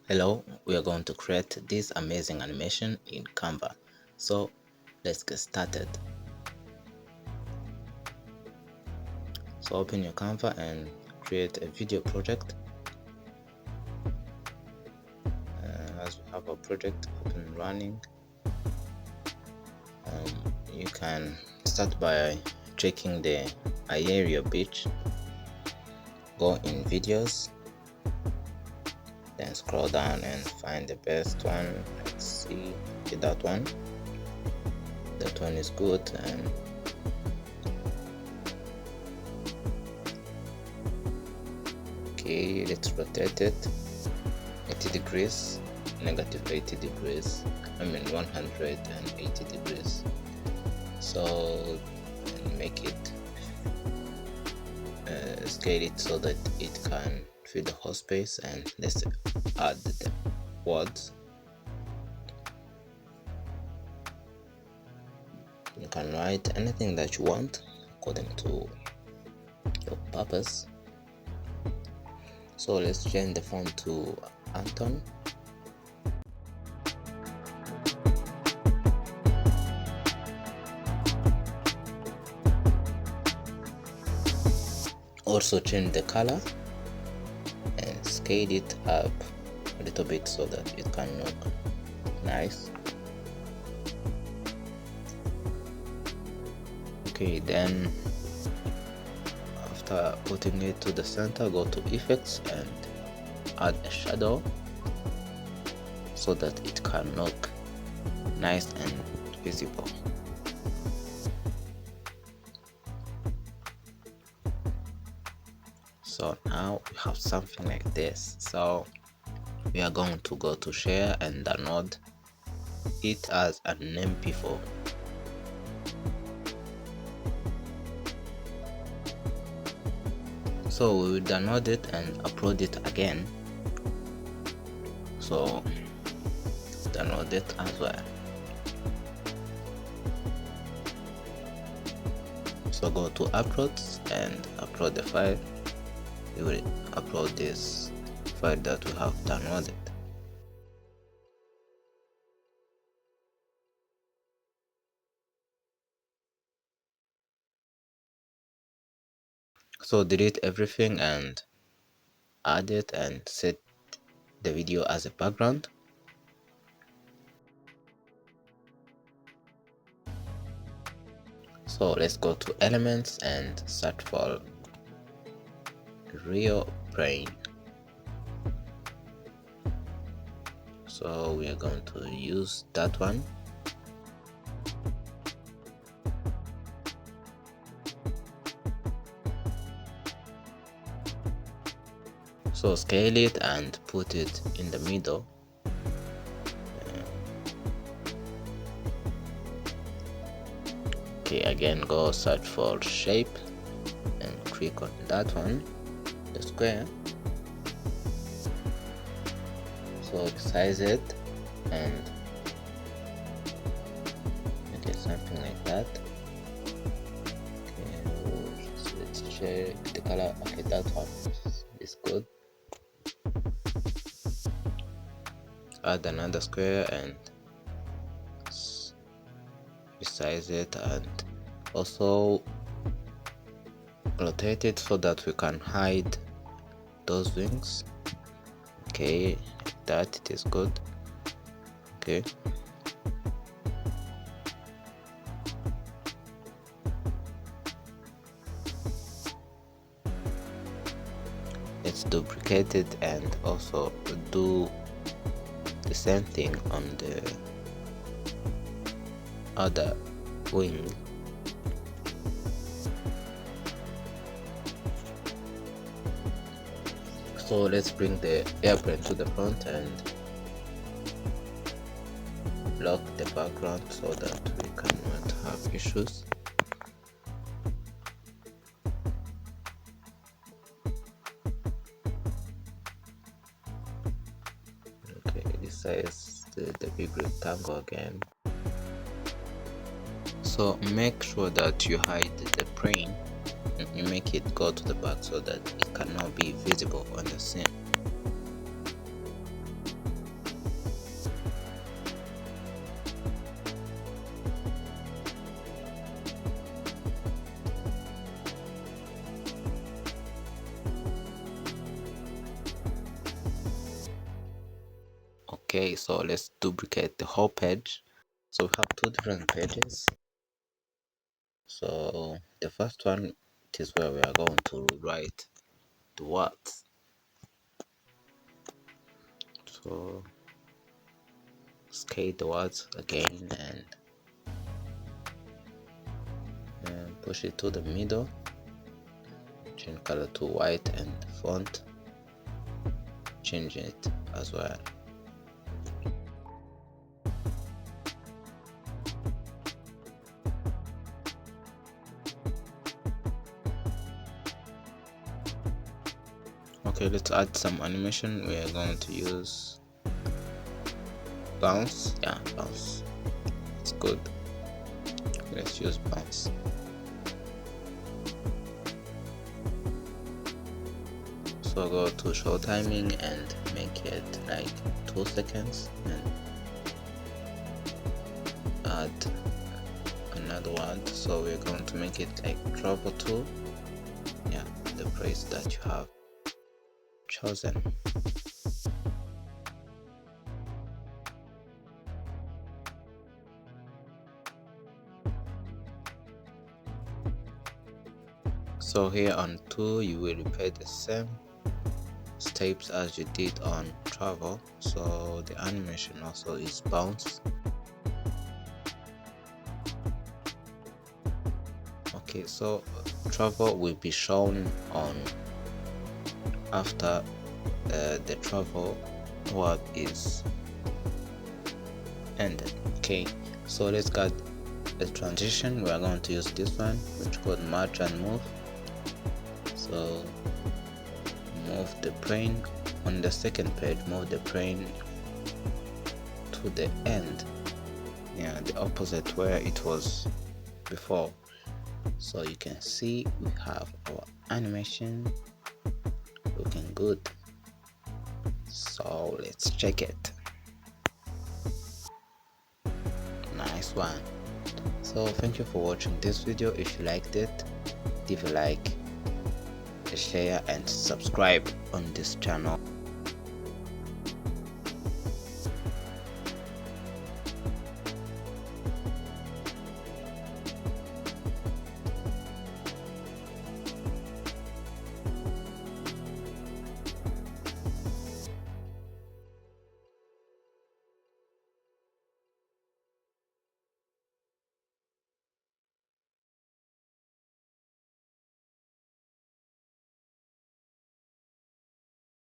Hello, we are going to create this amazing animation in Canva. So let's get started. So open your Canva and create a video project. As we have a project up and running, you can start by checking the area beach, go in videos, then scroll down and find the best one. Let's see, okay, that one is good. And okay, let's rotate it 80 degrees, negative 80 degrees, 180 degrees. So make it scale it so that it can fit the whole space, and let's add the words. You can write anything that you want according to your purpose. So let's change the font to Anton. Also change the color and scale it up a little bit so that it can look nice. Okay, then after putting it to the center, go to effects and add a shadow so that it can look nice and visible. So now we have something like this. So we are going to go to share and download it as an MP4. So we will download it and upload it again. So download it as well. So go to uploads and upload the file. We will upload this file that we have downloaded. So delete everything and add it and set the video as a background. So let's go to elements and search for real brain. So we are going to use that one. So scale it and put it in the middle. Okay, again go search for shape and click on that one, the square. So resize it and make it something like that. Okay, so let's check the color. Okay, that one is good. Add another square and resize it, and also rotate it so that we can hide those wings. Okay, like that, it is good. Okay, let's duplicate it and also do the same thing on the other wing. So let's bring the airplane to the front and block the background so that we cannot have issues. Okay, this is the big rectangle again. So make sure that you hide the plane and you make it go to the back so that it cannot be visible on the scene. Okay, so let's duplicate the whole page. So we have two different pages. So the first one, it is where we are going to write the words. So scale the words again and push it to the middle. Change color to white and font. Change it as well. Okay, let's add some animation. We are going to use bounce. Yeah, bounce. It's good. Let's use bounce. So go to show timing and make it like 2 seconds and add another one. So we're going to make it like travel to, yeah, the place that you have chosen. So here on 2 you will repeat the same steps as you did on travel. So the animation also is bounce. Okay, so travel will be shown on after the travel work is ended. Okay, so let's get a transition. We are going to use this one, which called match and move. So move the plane on the second page, move the plane to the end, yeah, the opposite where it was before. So you can see we have our animation looking good. So let's check it. Nice one. So thank you for watching this video. If you liked it, leave a like, a share and subscribe on this channel.